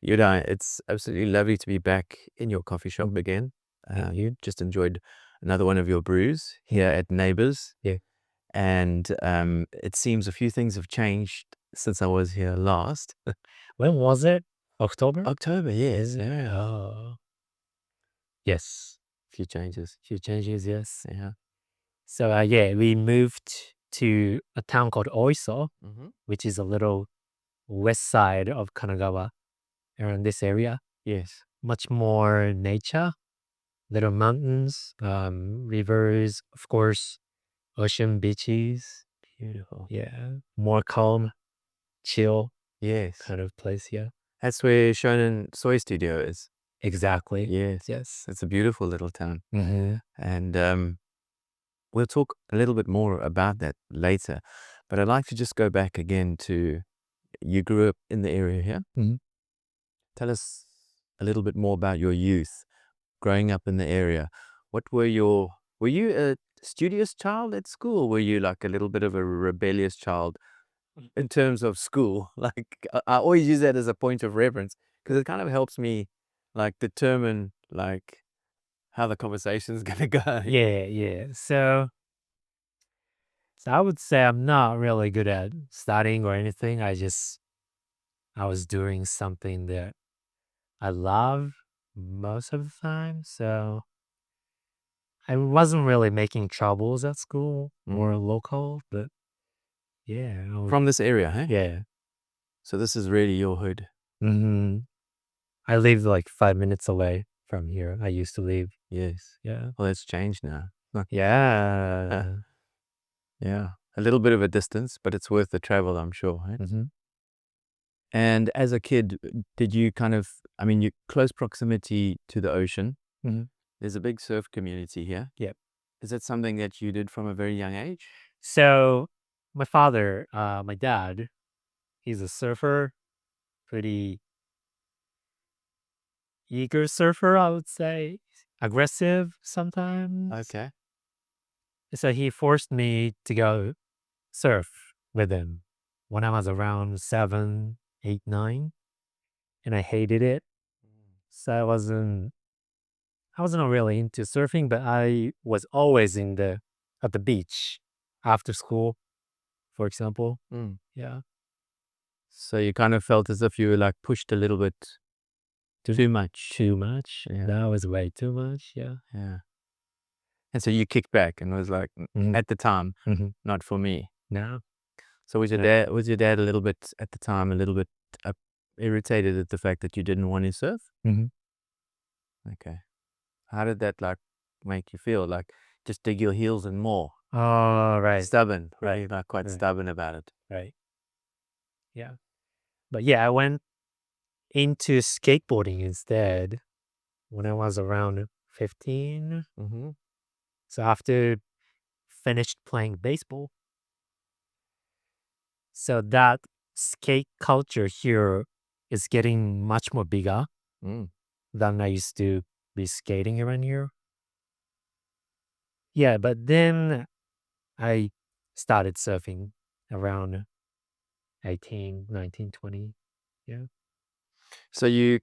Yudai, it's absolutely lovely to be back in your coffee shop again. You just enjoyed another one of your brews here at Neighbours. Yeah. And it seems a few things have changed since I was here last. When was it? October? October, yes. Yeah. Oh. Yes. Few changes. Few changes, yes. Yeah. So yeah, we moved to a town called Oiso, Mm-hmm. which is a little west side of Kanagawa, around this area. Yes. Much more nature, little mountains, rivers, of course, ocean, beaches. Beautiful. Yeah. More calm, chill Yes. kind of place here. That's where Shonen Soy Studio is. Exactly. Yes. Yes. It's a beautiful little town. Mm-hmm. And we'll talk a little bit more about that later. But I'd like to just go back again to, you grew up in the area here. Mhm. Tell us a little bit more about your youth, growing up in the area. Were you a studious child at school? Were you like a little bit of a rebellious child in terms of school? Like I always use that as a point of reference because it kind of helps me like determine like how the conversation's gonna go. Yeah. So I would say I'm not really good at studying or anything. I was doing something that I love most of the time. So I wasn't really making troubles at school or local, but yeah. From this area, huh? Yeah. So this is really your hood. Mm-hmm. I live like 5 minutes away from here. I used to live. Yes. Yeah. Well, it's changed now. Yeah. Yeah. A little bit of a distance, but it's worth the travel, I'm sure. Right? Mm-hmm. And as a kid, did you you close proximity to the ocean. Mm-hmm. There's a big surf community here. Yep. Is that something that you did from a very young age? So my father, my dad, he's a surfer, pretty eager surfer, I would say. Aggressive sometimes. Okay. So he forced me to go surf with him when I was around 7, 8, 9, and I hated it. So I wasn't really into surfing, but I was always at the beach after school, for example. Mm. Yeah. So you kind of felt as if you were like pushed a little bit too much. Too much. Yeah. That was way too much. Yeah. Yeah. And so you kicked back and was like, at the time, not for me. No. So was your dad a little bit at the time, a little bit irritated at the fact that you didn't want to surf? Mhm. Okay. How did that like make you feel? Like just dig your heels in more? Oh, right. Stubborn, Right. really like quite Right. stubborn about it. Right. Yeah. But yeah, I went into skateboarding instead when I was around 15. Mm-hmm. So after finished playing baseball, so that skate culture here is getting much more bigger Mm. than I used to be skating around here. Yeah, but then I started surfing around 18, 19, 20. Yeah. So you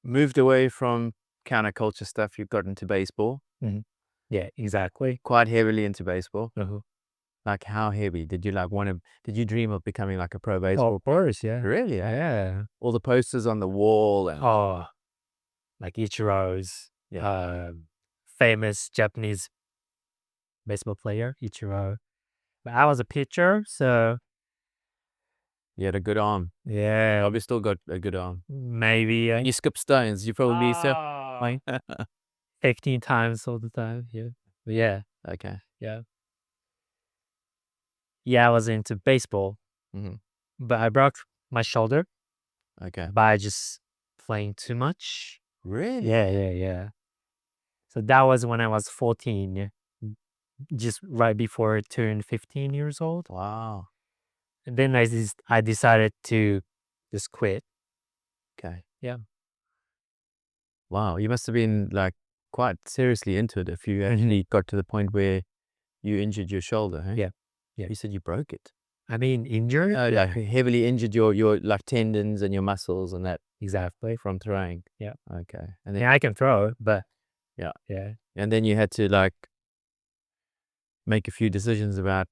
moved away from counterculture stuff. You got into baseball, Mhm. Yeah, exactly. quite heavily into baseball. Uh-huh. Like how heavy? Did you did you dream of becoming like a pro Oh, baseball? of course, yeah. Really? Eh? Yeah. All the posters on the wall and Oh, like Ichiro's famous Japanese baseball player, Ichiro. But I was a pitcher, so you had a good arm. yeah, Probably still got a good arm. maybe You skip stones. You probably surf. 15 times all the time. Yeah. But yeah, Okay. yeah. Yeah, I was into baseball, Mm-hmm. but I broke my shoulder Okay. by just playing too much. Really? Yeah. So that was when I was 14, just right before I turned 15 years old. Wow. And then I decided to just quit. Okay. Yeah. Wow. You must have been like quite seriously into it if you actually got to the point where You injured your shoulder, huh? Yeah. Yeah. You said you broke it. I mean, injured. Yeah, heavily injured your like tendons and your muscles and that Exactly. from throwing. Yeah. Okay. And then Yeah, I can throw, but yeah. yeah. And then you had to like make a few decisions about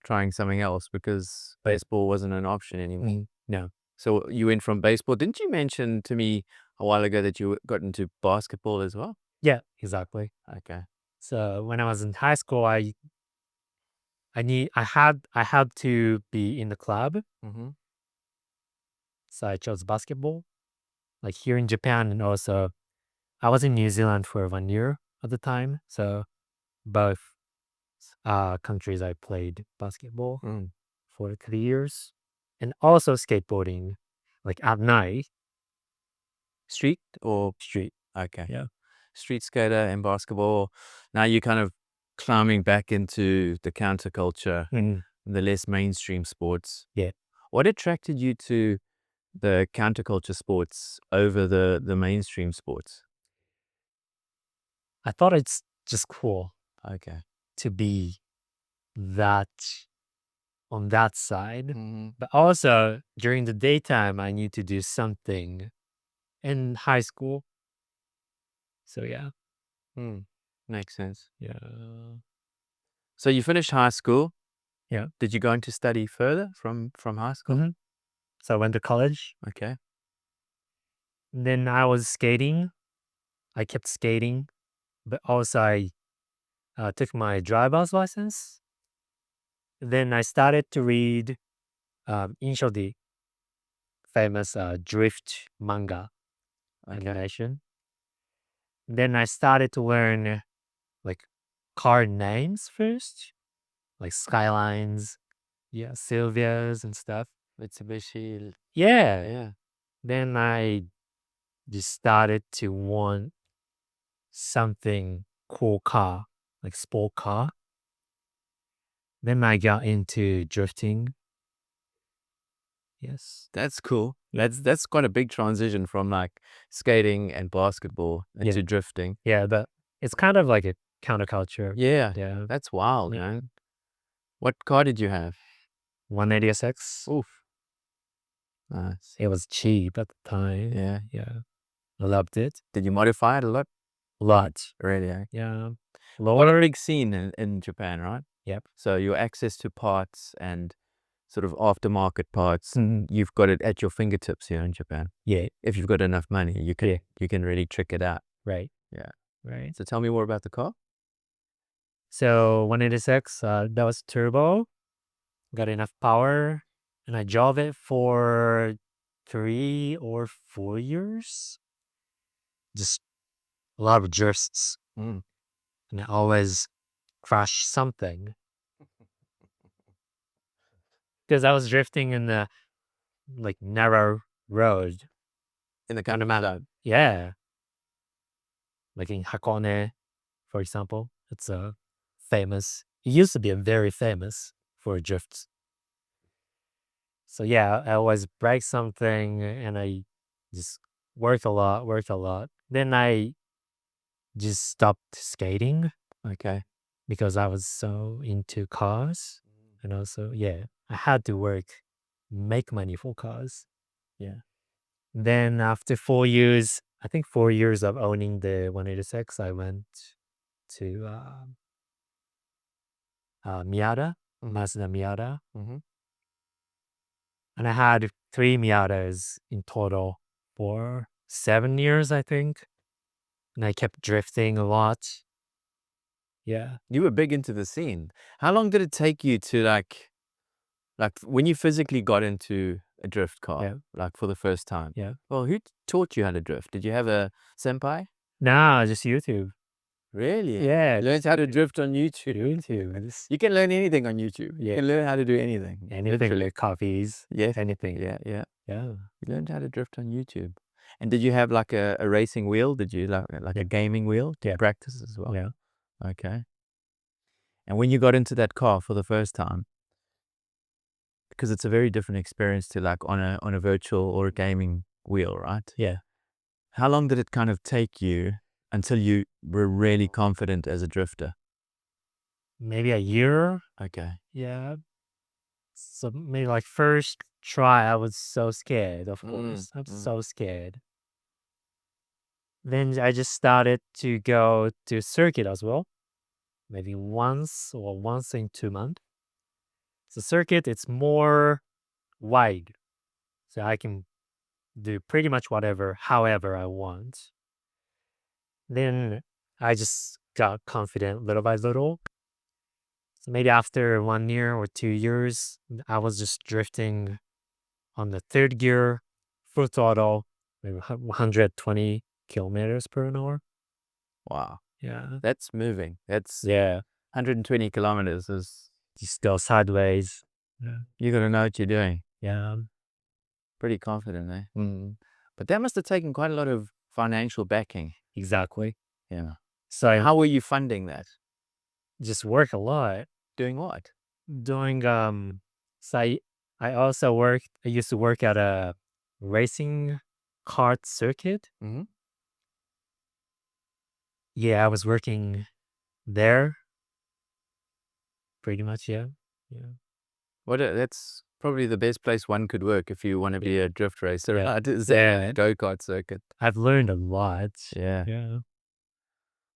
trying something else because baseball wasn't an option anymore. No. So you went from baseball. Didn't you mention to me a while ago that you got into basketball as well? Yeah, exactly. Okay. So when I was in high school, I had to be in the club, Mm-hmm. so I chose basketball. Like here in Japan, and also I was in New Zealand for 1 year at the time. So both countries I played basketball Mm. for 3 years, and also skateboarding, like at night. Street or Street. okay. Yeah. Street skater and basketball. Now you're kind of climbing back into the counterculture, Mhm. the less mainstream sports. Yeah. What attracted you to the counterculture sports over the mainstream sports? I thought it's just cool Okay. to be that on that side. Mm-hmm. But also during the daytime, I need to do something in high school. So yeah. Mm. Makes sense. Yeah. So you finished high school. Yeah. Did you go on to study further from high school? Mhm. So I went to college. Okay. Then I was skating. I kept skating, but also I took my driver's license. Then I started to read Inshodi, famous drift manga Okay. animation. Then I started to learn like car names first, like Skylines, yeah, Sylvias and stuff. Mitsubishi. Yeah. Yeah. Then I just started to want something cool car, like sport car. Then I got into drifting. Yes. That's cool. That's quite a big transition from like skating and basketball Yeah. into drifting. Yeah, but it's kind of like a counterculture. Yeah. Yeah. That's wild, Yeah. man. What car did you have? 186. Oof. Nice. It was cheap at the time. Yeah. Yeah. I loved it. Did you modify it a lot? A lot. Really? Eh? Yeah. What a Lower. big scene in Japan, right? Yep. So your access to parts and sort of aftermarket parts, Mhm. you've got it at your fingertips here in Japan. Yeah. If you've got enough money, you can Yeah. you can really trick it out. Right. Yeah. Right. So tell me more about the car. So 186, that was turbo, got enough power, and I drove it for 3 or 4 years. Just a lot of drifts, Mm. and I always crash something because I was drifting in the like narrow road. In the On the countryside. Yeah, like in Hakone, for example. It's a famous. It used to be a very famous for drifts. So yeah, I always break something and I just worked a lot, worked a lot. Then I just stopped skating Okay. because I was so into cars. And also, yeah, I had to work, make money for cars. Yeah. Then after 4 years, I think 4 years of owning the 186, I went to Miata, Mhm. Mazda Miata. Mm-hmm. And I had 3 Miatas in total for 7 years, I think. And I kept drifting a lot. Yeah. You were big into the scene. How long did it take you to like when you physically got into a drift car, Yeah. like for the first time? Yeah. Well, who taught you how to drift? Did you have a senpai? Nah, just YouTube. Really? Yeah. Learned how to drift on YouTube. YouTube. It's You can learn anything on YouTube. You Yeah. can learn how to do anything. anything, Literally. like coffees, Yes. anything. Yeah, yeah. Yeah. You learned how to drift on YouTube. And did you have like a racing wheel? Did you like Yeah. a gaming wheel to Yeah. practice as well? Yeah. Okay. And when you got into that car for the first time, because it's a very different experience to like on a virtual or a gaming wheel, right? Yeah. How long did it kind of take you until you were really confident as a drifter? maybe a year. Okay. Yeah. So maybe like first try, I was so scared, of Mm, course. I'm mm. so scared. Then I just started to go to circuit as well, maybe once in 2 months. So circuit, it's more wide. So I can do pretty much whatever, however I want. Then I just got confident little by little. So maybe after 1 year or 2 years, I was just drifting on the third gear, full throttle, maybe 120 kilometers per an hour. Wow. Yeah. That's moving. That's Yeah. 120 kilometers is, Just go sideways. Yeah. you got to know what you're doing. Yeah. Pretty confident, eh? Mm, But that must have taken quite a lot of financial backing. exactly. Yeah. So I How were you funding that? just work a lot Doing what? doing, so I used to work at a racing kart circuit. Mm-hmm. Yeah, I was working there pretty much. Yeah. Yeah. That's probably the best place one could work if you want to be a drift racer, Yeah. right? Is Yeah. that go-kart circuit. I've learned a lot. Yeah. Yeah.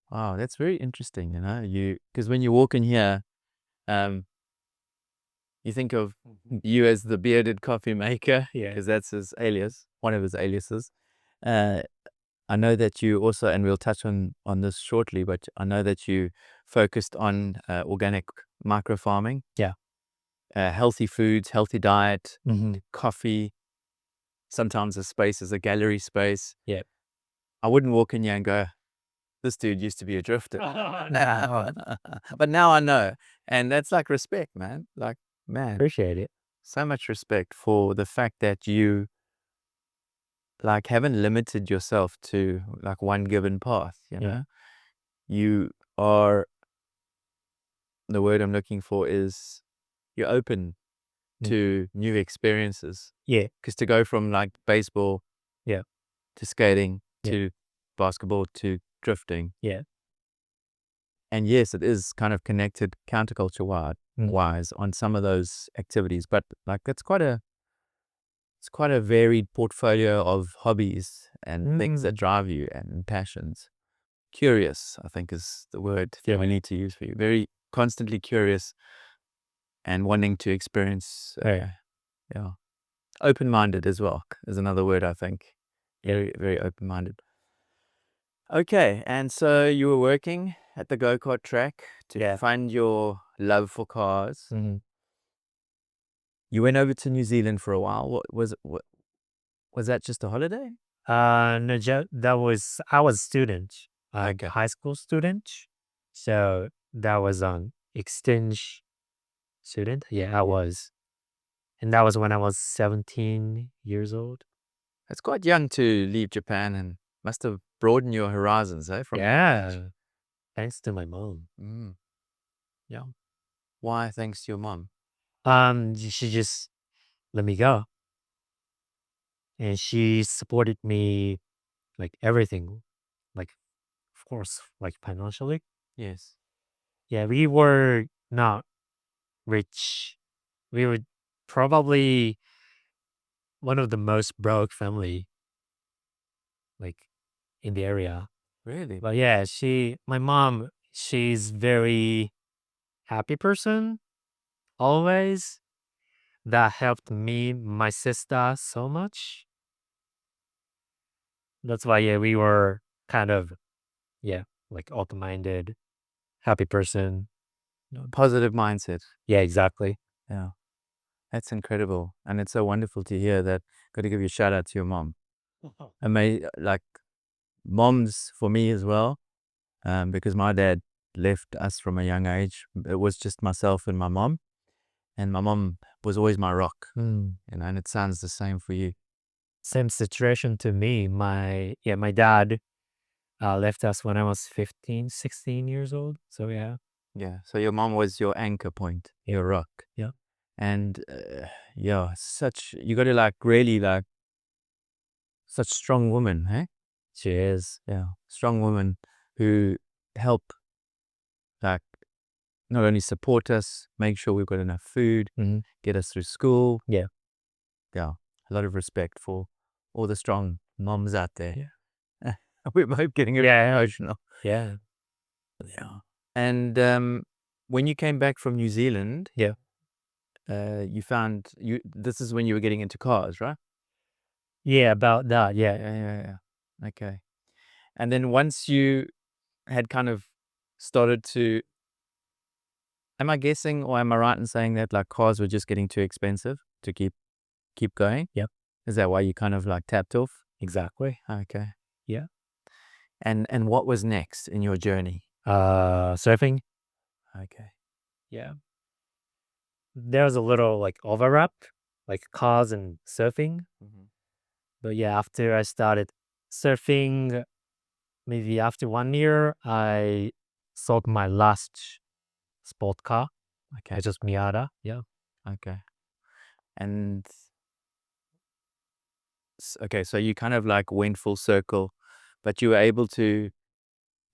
Wow, that's very interesting, because when you walk in here, um, you think of you as the bearded coffee maker, Yeah. because that's his alias, one of his aliases. Uh, I know that you also, and we'll touch on this shortly, but I know that you focused on organic micro farming, Yeah. healthy foods, healthy diet, Hmm. coffee, sometimes a space as a gallery space. Yeah. I wouldn't walk in here and go, this dude used to be a drifter. No. But now I know. And that's like respect, man. Like, man, Appreciate it. so much respect for the fact that you like haven't limited yourself to like one given path, Yeah. You are, the word I'm looking for is you're open Mm. to new experiences. Yeah. Because to go from like baseball Yeah. to skating Yeah. to basketball to drifting, Yeah. and yes, it is kind of connected counterculture Mm. wise on some of those activities, but like it's quite a varied portfolio of hobbies and things that Mm. drive you and passions. Curious, I think, is the word Yeah. we need to use for you. Very constantly curious and wanting to experience. Right. Yeah, open-minded as well is another word, I think. Very, very open-minded. Okay, and so you were working at the go-kart track to Yeah. find your love for cars. Hmm. You went over to New Zealand for a while. What was that just a holiday? No, that was I was a student, Okay. high school student. So that was on exchange student. Yeah, I was, and that was when I was 17 years old. It's quite young to leave Japan and must have broadened your horizons, eh? From Yeah, thanks to my mom. mm, Yeah. why? Thanks to your mom. She just let me go, and she supported me like everything, like of course, like financially. Yes. Yeah, we were not rich. We were probably one of the most broke family like in the area. Really? But yeah, my mom, she's very happy person always. That helped me, my sister so much. That's why yeah, we were kind of yeah, like open-minded, happy person. No. Positive mindset. Yeah, exactly. Yeah. That's incredible. And it's so wonderful to hear that. Got to give you a shout out to your mom. And like moms for me as well, because my dad left us from a young age. It was just myself and my mom. And my mom was always my rock, Mm. and it sounds the same for you. Same situation to me. My dad left us when I was 15, 16 years old. So yeah. Yeah. So your mom was your anchor point, your rock. Yeah. And yeah, you got to like really like such strong woman, hey? She is. Yeah. Strong woman who help like not only support us, make sure we've got enough food, get us through school. Yeah. Yeah. A lot of respect for all the strong moms out there. Yeah. We're both getting emotional. Yeah. Yeah. And when you came back from New Zealand, Yeah. you found this is when you were getting into cars, right? Yeah, about that. Yeah. Yeah. Okay. And then once you had kind of started to, am I guessing or am I right in saying that like cars were just getting too expensive to keep going? Yep. Is that why you kind of like tapped off? Exactly. Okay. Yeah. And what was next in your journey? Surfing. Okay. Yeah. There was a little like overlap, like cars and surfing. But yeah, after I started surfing, maybe after 1 year, I sold my last sport car, Okay. which is Miata. Yeah. Okay. And okay, so you kind of like went full circle, but you were able to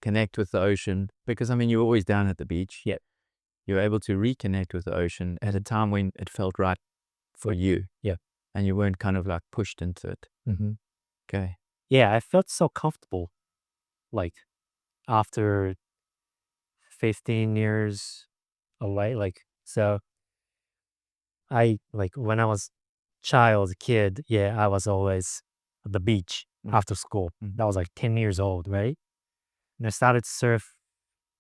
connect with the ocean because I mean you were always down at the beach. Yep. You were able to reconnect with the ocean at a time when it felt right for you. Yeah. And you weren't kind of like pushed into it. Okay. Yeah, I felt so comfortable. Like after 15 years away, like so I like when I was kid, yeah, I was always at the beach after school. That was like 10 years old, right? And I started to surf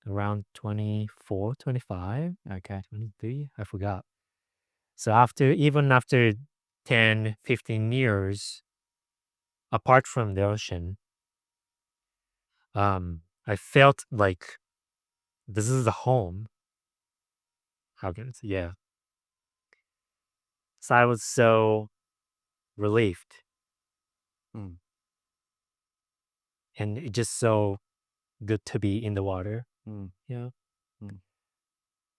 around 24, 25, Okay. 23, I forgot. So even after 10, 15 years, apart from the ocean, I felt like this is the home. How can I say? Yeah. So I was so relieved Mm. and it's just so good to be in the water. Mm. Yeah. Mm.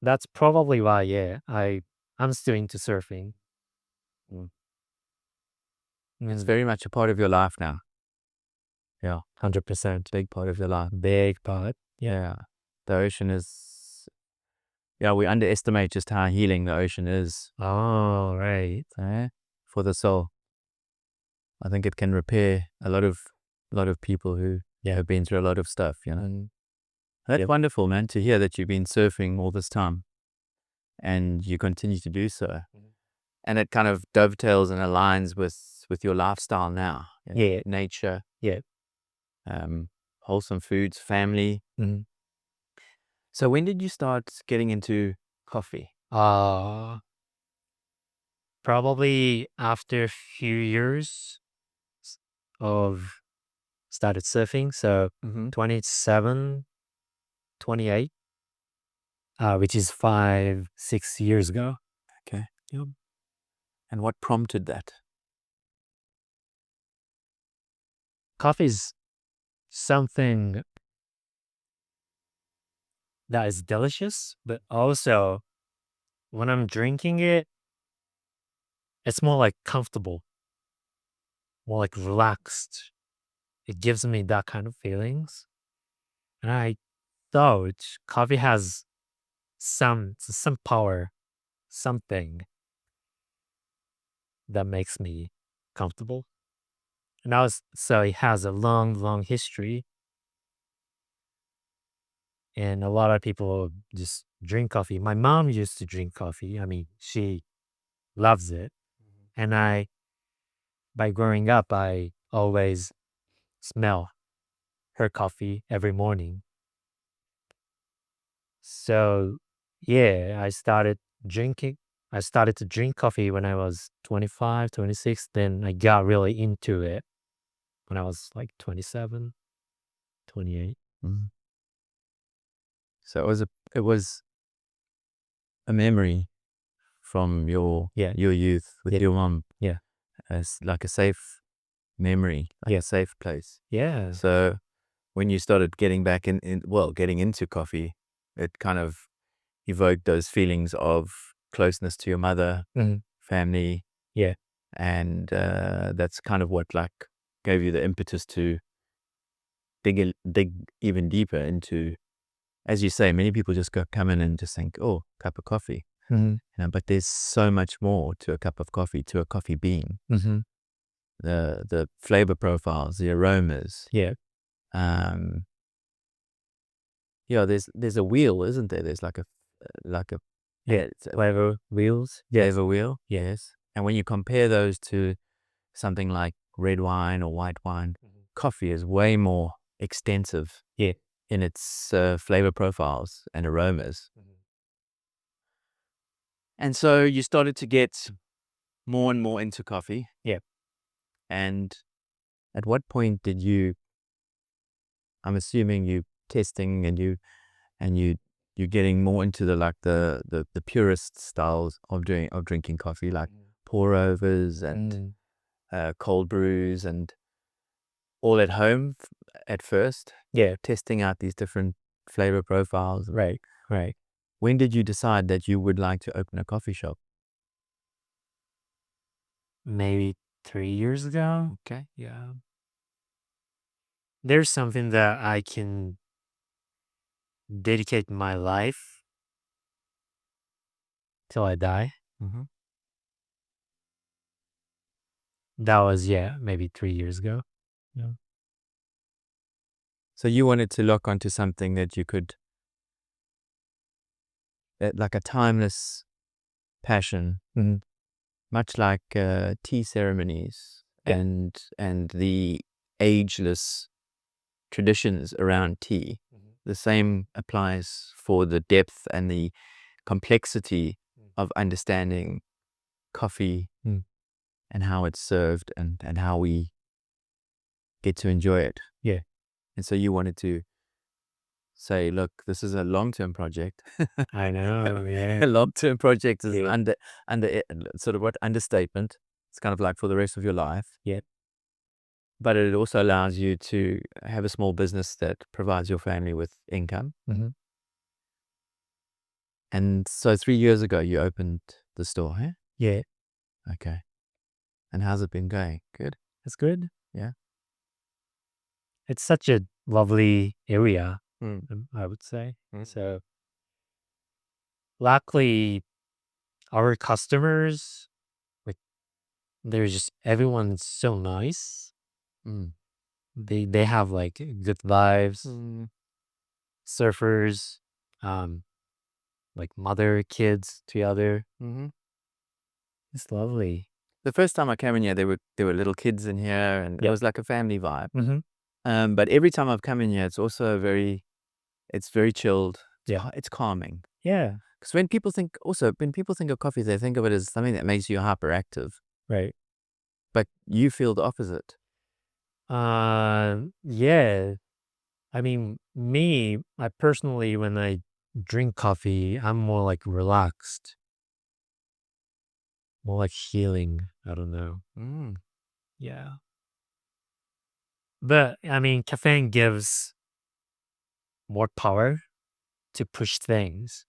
That's probably why, yeah, I'm still into surfing. Mm. It's Mm, very much a part of your life now. Yeah. 100%. Big part of your life. Big part. Yeah. The ocean is, yeah, we underestimate just how healing the ocean is Oh, right. for the soul. I think it can repair a lot of people who have been through a lot of stuff, you know. Mm, That's yep. wonderful, man, to hear that you've been surfing all this time and you continue to do so. And it kind of dovetails and aligns with your lifestyle now. You know, Yeah. nature, Yeah. wholesome foods, family. Mm. So when did you start getting into coffee? Uh, Probably after a few years of started surfing. So 27, 28, which is 5, 6 years ago. Okay. Yep. And what prompted that? Coffee is something that is delicious, but also when I'm drinking it, it's more like comfortable, more like relaxed. It gives me that kind of feelings. And I thought coffee has some power, something that makes me comfortable. And so it has a long, long history. And a lot of people just drink coffee. My mom used to drink coffee. I mean, she loves it. And by growing up, I always smell her coffee every morning. So, yeah, drinking. I started to drink coffee when I was 25, 26. Then I got really into it when I was like 27, 28. Mhm. So it was a memory from your Yeah. youth with Yeah. your mom Yeah. as like a safe memory, like Yeah. a safe place. Yeah. So when you started getting back getting into coffee, it kind of evoked those feelings of closeness to your mother, Mhm. family, Yeah. and that's kind of what like gave you the impetus to dig even deeper into as you say, many people just come in and just think, oh, cup of coffee. But there's so much more to a cup of coffee, to a coffee bean. The flavor profiles, the aromas. Yeah. There's a wheel, isn't there? There's like a it's a Flavor wheels. Yes. flavor wheel. Yes. And when you compare those to something like red wine or white wine, coffee is way more extensive Yeah. in its flavor profiles and aromas. And so you started to get more and more into coffee. Yeah. And at what point did you, I'm assuming you testing and you're getting more into the purist styles of drinking coffee, like pour overs and cold brews and all at home at first. Yeah. Testing out these different flavor profiles. Right. Right. When did you decide that you would like to open a coffee shop? Maybe 3 years ago. Okay. Yeah. There's something that I can dedicate my life till I die. That was, maybe 3 years ago. Yeah. So you wanted to lock onto something that you could, like a timeless passion, much like tea ceremonies Yeah. and the ageless traditions around tea. The same applies for the depth and the complexity of understanding coffee and how it's served and how we get to enjoy it. Yeah. And so you wanted to say, look, this is a long-term project. I know. Yeah. A long-term project is Yeah. under sort of what understatement. It's kind of like for the rest of your life. Yeah. But it also allows you to have a small business that provides your family with income. And so 3 years ago, you opened the store, huh? Yeah. Okay. And how's it been going? Good? That's good. Yeah. It's such a lovely area, I would say. So luckily, our customers, like, they're just everyone's so nice. They have like good vibes, surfers, like mother, kids together. It's lovely. The first time I came in here, there were little kids in here, and it Yep. was like a family vibe. But every time I've come in here, it's also it's very chilled. Yeah. It's calming. Yeah. Because when people think of coffee, they think of it as something that makes you hyperactive. Right. But you feel the opposite. Yeah. I mean, I personally, when I drink coffee, I'm more like relaxed, more like healing. I don't know. Yeah. But I mean, caffeine gives more power to push things.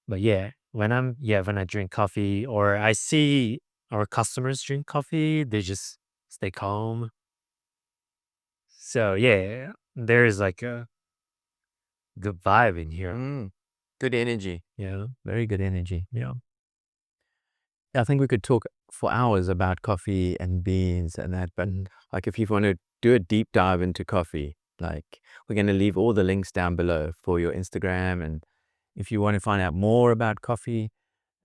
But when I drink coffee or I see our customers drink coffee, they just stay calm. So there is like a good vibe in here. Good energy. Yeah. Very good energy. Yeah. I think we could talk for hours about coffee and beans and that, but like if you want to do a deep dive into coffee, like we're going to leave all the links down below for your Instagram. And if you want to find out more about coffee,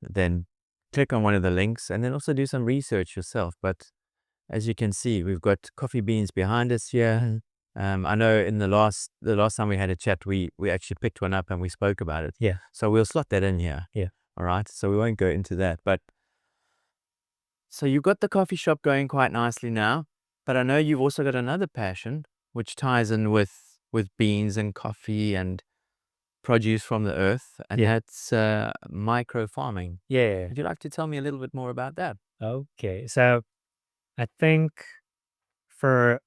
then click on one of the links and then also do some research yourself. But as you can see, we've got coffee beans behind us here. I know in the last time we had a chat, we actually picked one up and we spoke about it. Yeah. So we'll slot that in here. Yeah. All right. So we won't go into that, but so you've got the coffee shop going quite nicely now, but I know you've also got another passion which ties in with beans and coffee and produce from the earth, and that's micro farming. Yeah. Would you like to tell me a little bit more about that? Okay. So I think for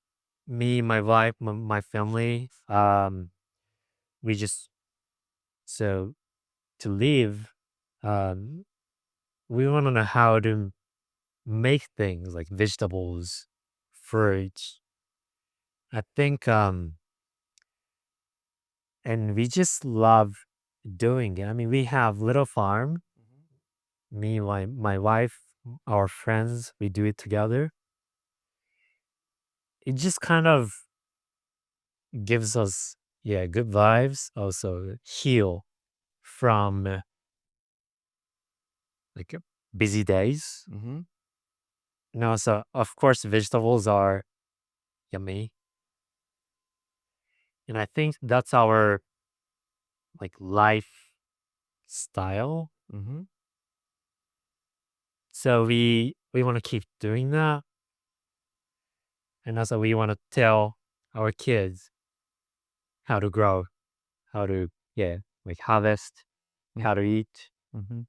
me, my wife, my family, we just, so to live, um, we want to know how to make things like vegetables, fruits. I think And we just love doing it. I mean, we have little farm. Me, my wife, our friends, we do it together. It just kind of gives us, yeah, good vibes. Also heal from like busy days. Mm-hmm. So of course vegetables are yummy. And I think that's our like lifestyle. Mm-hmm. So we want to keep doing that. And also we want to tell our kids how to grow, how to, yeah, like harvest, how to eat. Mm-hmm.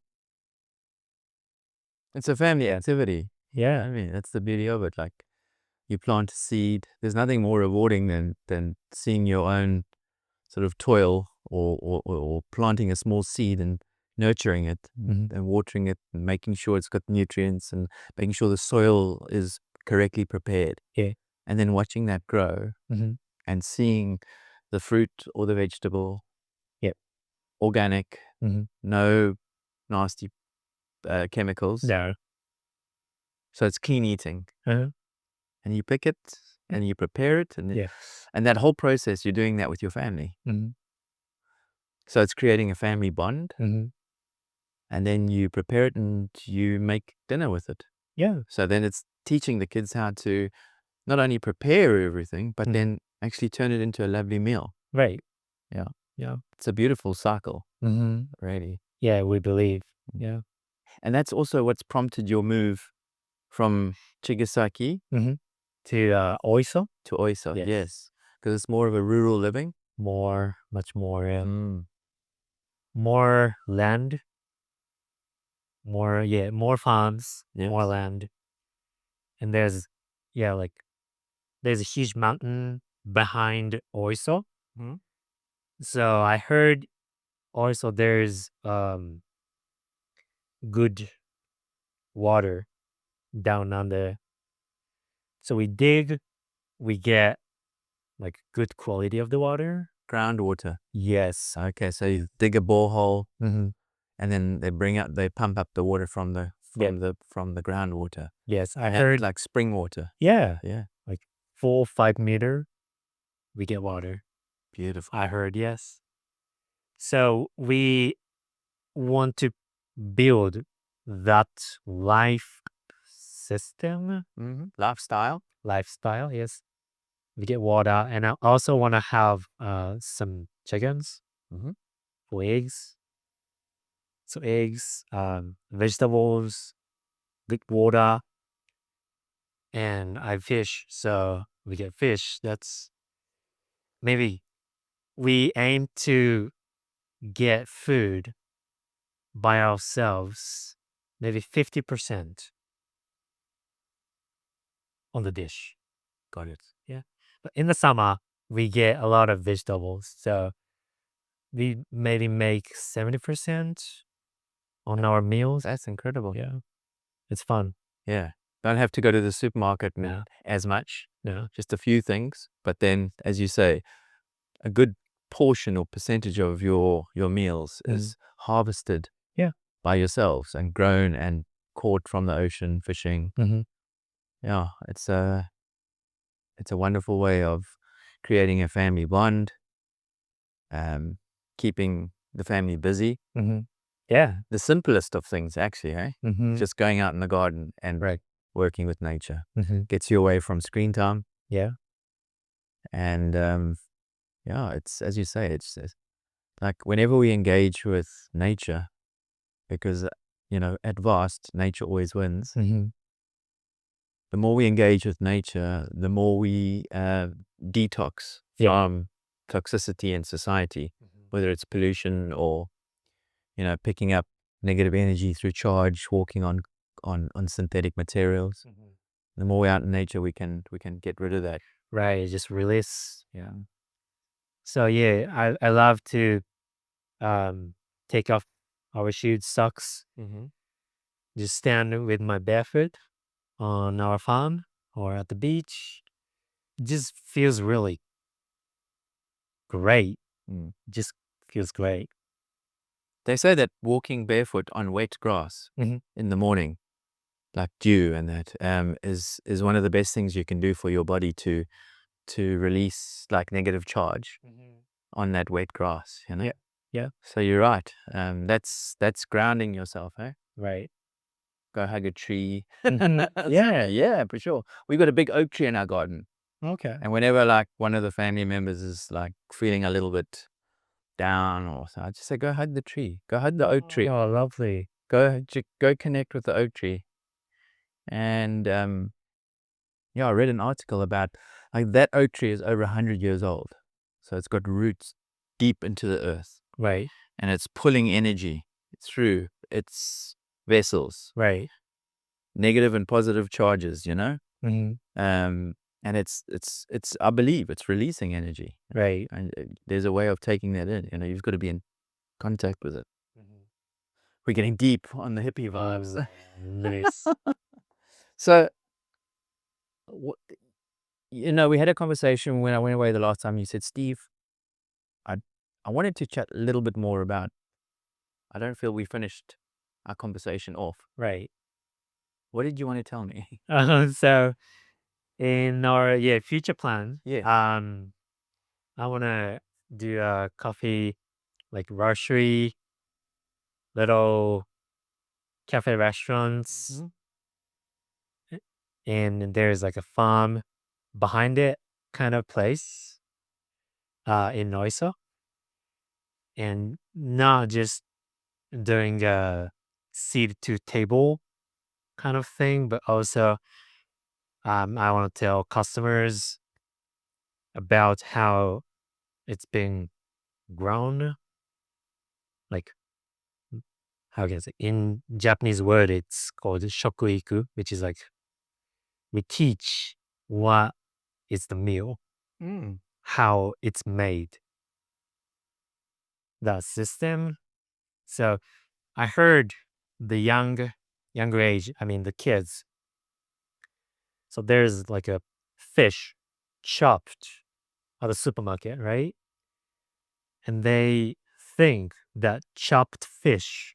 It's a family activity. Yeah. I mean, that's the beauty of it. Like you plant a seed. There's nothing more rewarding than seeing your own sort of toil or planting a small seed and nurturing it Mhm. and watering it and making sure it's got nutrients and making sure the soil is correctly prepared. Yeah. And then watching that grow Mhm. and seeing the fruit or the vegetable Yep. organic, Mhm. no nasty chemicals. No. So it's clean eating. Uh-huh. And you pick it and you prepare it Yeah. and that whole process, you're doing that with your family. Mhm. So it's creating a family bond. Mhm. And then you prepare it and you make dinner with it. Yeah. So then it's teaching the kids how to not only prepare everything, but Mhm. then actually turn it into a lovely meal. Right. Yeah. Yeah. It's a beautiful cycle, Mhm. really. Yeah, we believe. Yeah. And that's also what's prompted your move from Chigasaki Mhm. To Oiso? to Oiso. Yes. Yes. Because it's more of a rural living. Much more, yeah. Mm. More land, more farms, more Yes. land. And like, there's a huge mountain behind Oiso. Hmm. So I heard also there's good water down on the. So we dig, we get like good quality of the water. Groundwater. Yes. Okay, so you dig a borehole Mm-hmm. and then they pump up the water from the Yeah. from the groundwater. Yes, I And heard. like spring water. Yeah, Yeah. like 4 or 5 meter, we get water. Beautiful. I heard, yes. So we want to build that life system, Mm-hmm. Lifestyle. yes. We get water, and I also want to have some chickens Mm-hmm. for eggs. So eggs, vegetables, good water, and I fish. So we get fish. That's maybe we aim to get food by ourselves, maybe 50% on the dish. Got it. Yeah. But in the summer, we get a lot of vegetables. So we maybe make 70% on our meals. That's incredible. Yeah. It's fun. Yeah. Don't have to go to the supermarket and No. as much, No. just a few things. But then, as you say, a good portion or percentage of your meals is harvested Yeah. by yourselves and grown and caught from the ocean fishing. Mm-hmm. Yeah, it's a wonderful way of creating a family bond, keeping the family busy. Mm-hmm. Yeah. The simplest of things, actually, eh? Mm-hmm. Just going out in the garden and Right. working with nature Mm-hmm. gets you away from screen time. Yeah. And yeah, it's as you say, it's like whenever we engage with nature, because at vast, nature always wins. Mm-hmm. The more we engage with nature, the more we detox Yeah. from toxicity in society, whether it's pollution or picking up negative energy through charge, walking on synthetic materials. Mm-hmm. The more we're out in nature, we can get rid of that. Right. Just release. Yeah. So yeah, I love to take off our shoes, socks, Mm-hmm. just stand with my barefoot on our farm or at the beach. It just feels really great. Just feels great. They say that walking barefoot on wet grass Mhm. in the morning, like dew and that, is one of the best things you can do for your body to release like negative charge on that wet grass, you know? Yeah. Yeah. So you're right. That's grounding yourself, eh? Right. Go hug a tree. Mhm. Yeah, yeah, for sure. We got a big oak tree in our garden. Okay. And whenever like one of the family members is like feeling a little bit down or so, I just say, go hug the tree. Go hug the oak tree. Oh, lovely. Go connect with the oak tree. And yeah, I read an article about like that oak tree is over 100 years old. So it's got roots deep into the earth Right. and it's pulling energy through its vessels, Right. negative and positive charges, you know? Mhm. And it's I believe it's releasing energy. Right. And there's a way of taking that in, you know, you've got to be in contact with it. Mhm. We're getting deep on the hippie vibes. Nice. So, you know, we had a conversation when I went away the last time. You said, Steve, I I wanted to chat a little bit more about, I don't feel we finished our conversation off. Right. What did you want to tell me? So in our future plan, Yes. I wanna do a coffee like roastery, little cafe restaurants, Mhm. and there's like a farm behind it kind of place in Noiso, and not just doing a seed to table kind of thing, but also I want to tell customers about how it's been grown, like how can I say in Japanese word it's called shokuiku, which is like we teach what is the meal, Mm. how it's made, the system. So I heard the younger age, I mean the kids. So there's like a fish chopped at the supermarket, right? And they think that chopped fish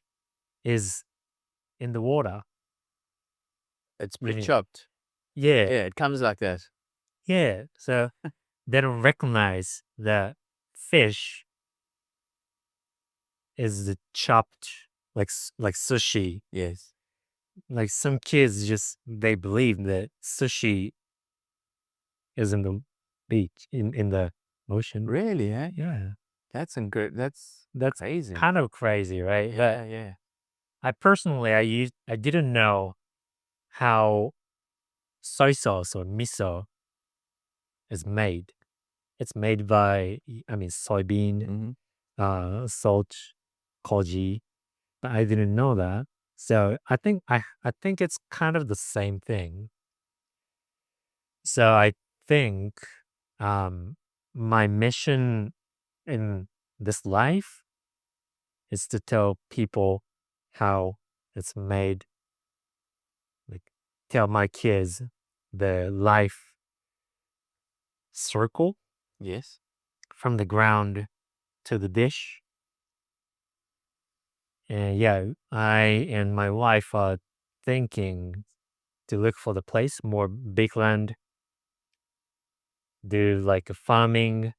is in the water. It's Meaning, pre-chopped. yeah, Yeah, it comes like that. yeah. So they don't recognize that fish is the chopped like sushi. Yes. Like some kids just they believe that sushi is in the beach in the ocean. Really, eh? Yeah, That's that's crazy. kind of crazy, right? But Yeah, yeah. I personally I didn't know how soy sauce or miso is made. It's made by I mean soybean, Mm-hmm. salt, koji, but I didn't know that. So I think it's kind of the same thing. So I think um my mission in this life is to tell people how it's made, like tell my kids the life circle Yes. from the ground to the dish. And yeah, I and my wife are thinking to look for the place, more big land, do like a farming,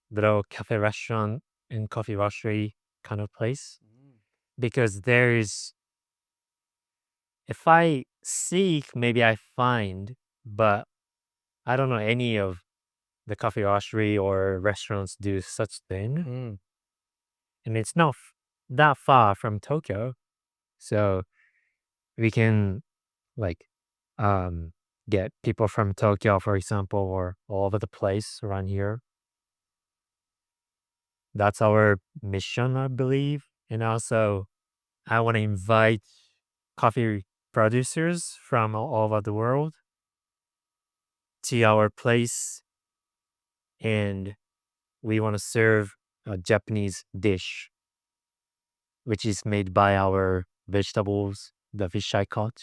little cafe restaurant and coffee roastery kind of place. Because there's, if I seek, maybe I find, but I don't know any of the coffee roastery or restaurants do such thing. Mm. And it's not that far from Tokyo. So we can like um get people from Tokyo, for example, or all over the place around here. That's our mission, I believe. And also I want to invite coffee producers from all over the world to our place, and we want to serve a Japanese dish, which is made by our vegetables, the fish I caught.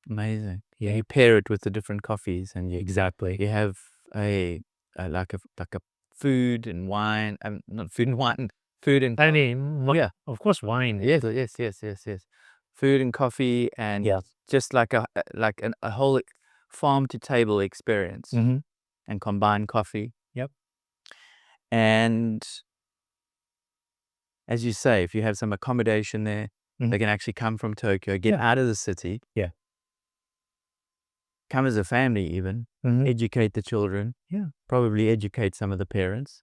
Amazing. And Yeah, you pair it with the different coffees and exactly. you have a like a food and wine, not food and wine, food and I mean, yeah, of course, wine. yes. Food and coffee and Yeah. just like a whole farm to table experience Mm-hmm. and combined coffee. Yep. And as you say, if you have some accommodation there, Mhm. they can actually come from Tokyo, get Yeah. out of the city, Yeah. come as a family even, Mhm. educate the children, Yeah. probably educate some of the parents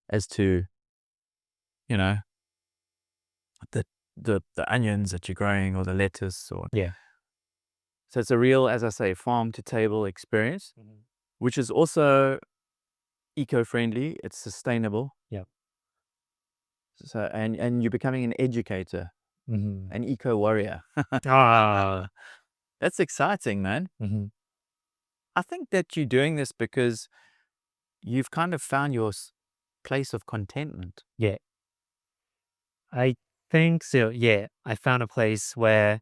as to, you know, the the onions that you're growing or the lettuce or Yeah. so it's a real, as I say, farm to table experience, Mhm. which is also eco-friendly, it's sustainable. Yeah. So and you're becoming an educator, Mhm. an eco warrior. Ah. That's exciting, man. Mhm. I think that you're doing this because you've kind of found your place of contentment. Yeah. I think so. Yeah. I found a place where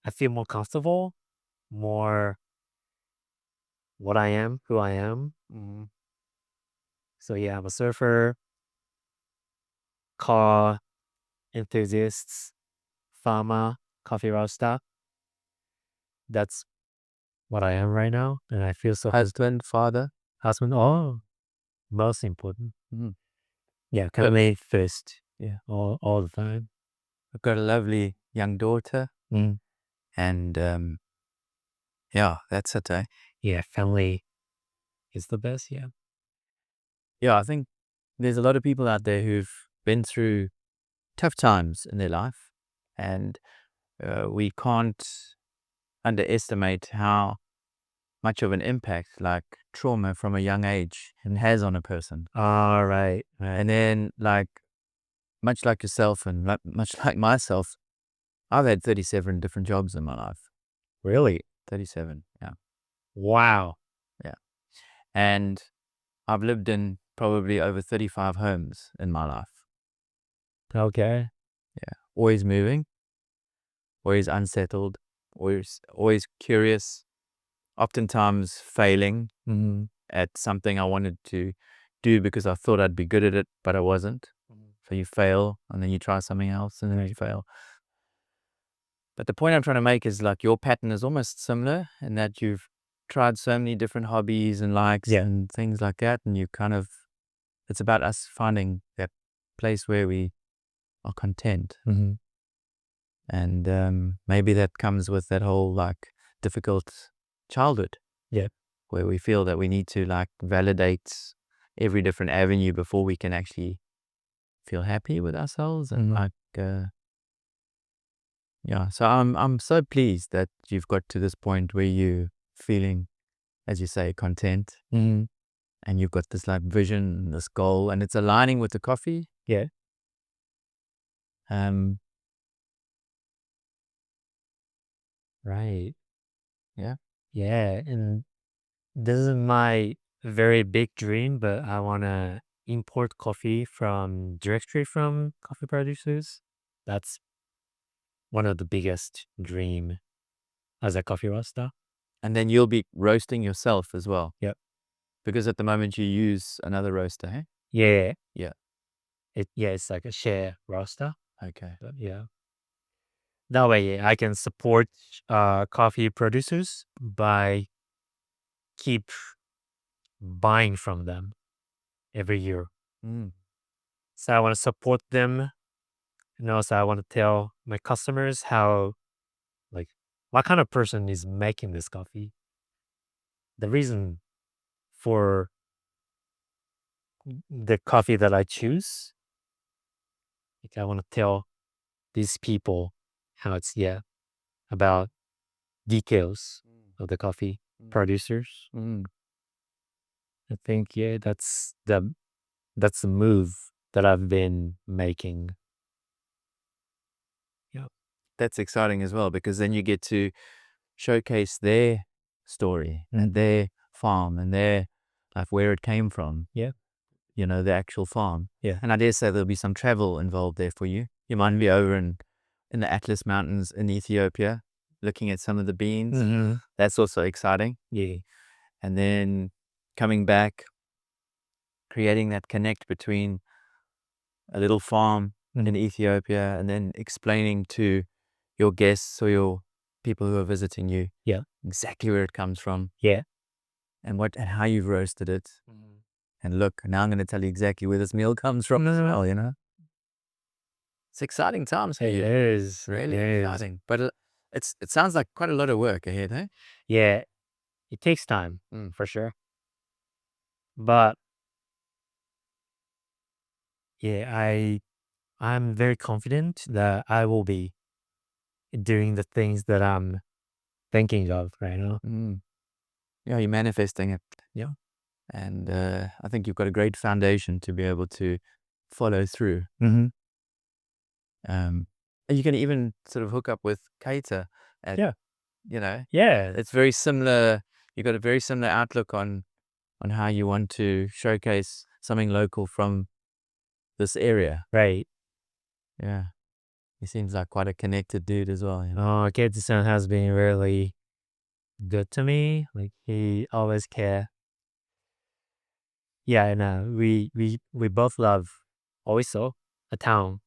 I feel more comfortable, more what I am, who I am. Mhm. So yeah, I'm a surfer, car enthusiast, farmer, coffee roaster. That's what I am right now, and I feel so Husband, father. husband. Oh, most important. Mhm. Yeah, But family first. yeah, All the time. I've got a lovely young daughter, Mm. and yeah, that's it. Eh? Yeah, family is the best. Yeah. Yeah, I think there's a lot of people out there who've been through tough times in their life, and we can't underestimate how much of an impact like trauma from a young age and has on a person. All right. Right. And then, like, much like yourself and much like myself, I've had 37 different jobs in my life. Really? 37, yeah, Wow. yeah. And I've lived in probably over 35 homes in my life. Okay. Yeah, always moving, always unsettled, always curious, oftentimes failing Mhm. at something I wanted to do because I thought I'd be good at it, but I wasn't. Mhm. So you fail and then you try something else and then you Right. fail. But the point I'm trying to make is like your pattern is almost similar in that you've tried so many different hobbies and likes Yeah. and things like that. And you kind of, it's about us finding that place where we are content. Mhm. And maybe that comes with that whole like difficult childhood Yeah. where we feel that we need to like validate every different avenue before we can actually feel happy with ourselves and Mhm. like yeah. So I'm so pleased that you've got to this point where you feeling, as you say, content Mhm. and you've got this like vision, this goal, and it's aligning with the coffee. Yeah. Um Right. yeah. Yeah. And this is my very big dream, but I want to import coffee from directly from coffee producers. That's one of the biggest dream as a coffee roaster. And then you'll be roasting yourself as well. Yep. Because at the moment you use another roaster, eh? Yeah. Yeah. It's like a share roaster. Okay. But yeah. That way I can support coffee producers by keep buying from them every year. Mm. So I want to support them. And also I want to tell my customers how like what kind of person is making this coffee. The reason for the coffee that I choose. Like I want to tell these people how it's about details of the coffee Mm. producers. Mm. I think that's the move that I've been making. Yeah. That's exciting as well because then you get to showcase their story Mm. and their farm and their like where it came from, Yeah. you know, the actual farm. Yeah. And I dare say there'll be some travel involved there for you. You might be over in the Atlas Mountains in Ethiopia, looking at some of the beans. Hmm. That's also exciting. Yeah. And then coming back, creating that connect between a little farm in Ethiopia and then explaining to your guests or your people who are visiting you Yeah. exactly where it comes from Yeah. and how you've roasted it. And look, now I'm going to tell you exactly where this meal comes from as well, you know? It's exciting times for It you. is. Really It is. exciting. But it sounds like quite a lot of work ahead, eh? Yeah. It takes time for sure. But yeah, I'm very confident that I will be doing the things that I'm thinking of right now. Yeah, you're manifesting it. Yeah. And I think you've got a great foundation to be able to follow through. And you can even sort of hook up with Keita at, Yeah. you know, Yeah. it's very similar. You've got a very similar outlook on how you want to showcase something local from this area. Right. Yeah. He seems like quite a connected dude as well, you know? Oh, Kate-san has been really good to me. Like he always care. Yeah, and we both love Oiso, a town.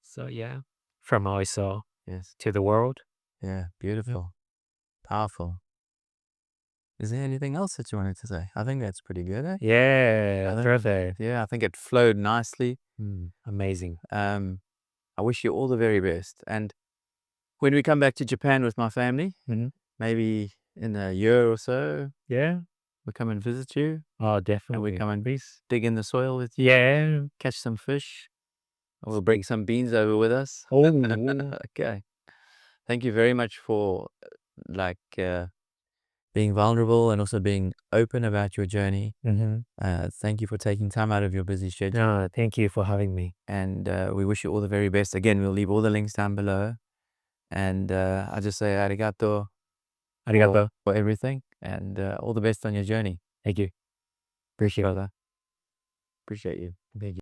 So yeah, from Oiso Yes. to the world. Yeah. Beautiful. Powerful. Is there anything else that you wanted to say? I think that's pretty good, eh? Yeah, perfect. Yeah, I think it flowed nicely. Amazing. I wish you all the very best. And when we come back to Japan with my family, maybe in a year or so, Yeah. we come and visit you Oh, and we definitely. come and dig in the soil with you, Yeah. catch some fish. We'll bring some beans over with us. Oh, Okay. Thank you very much for like being vulnerable and also being open about your journey. Thank you for taking time out of your busy schedule. no, thank you for having me. And we wish you all the very best. Again, we'll leave all the links down below. And I just say arigato Arigato. for everything. And all the best on your journey. Thank you. Appreciate it. Brother. Appreciate you. Thank you.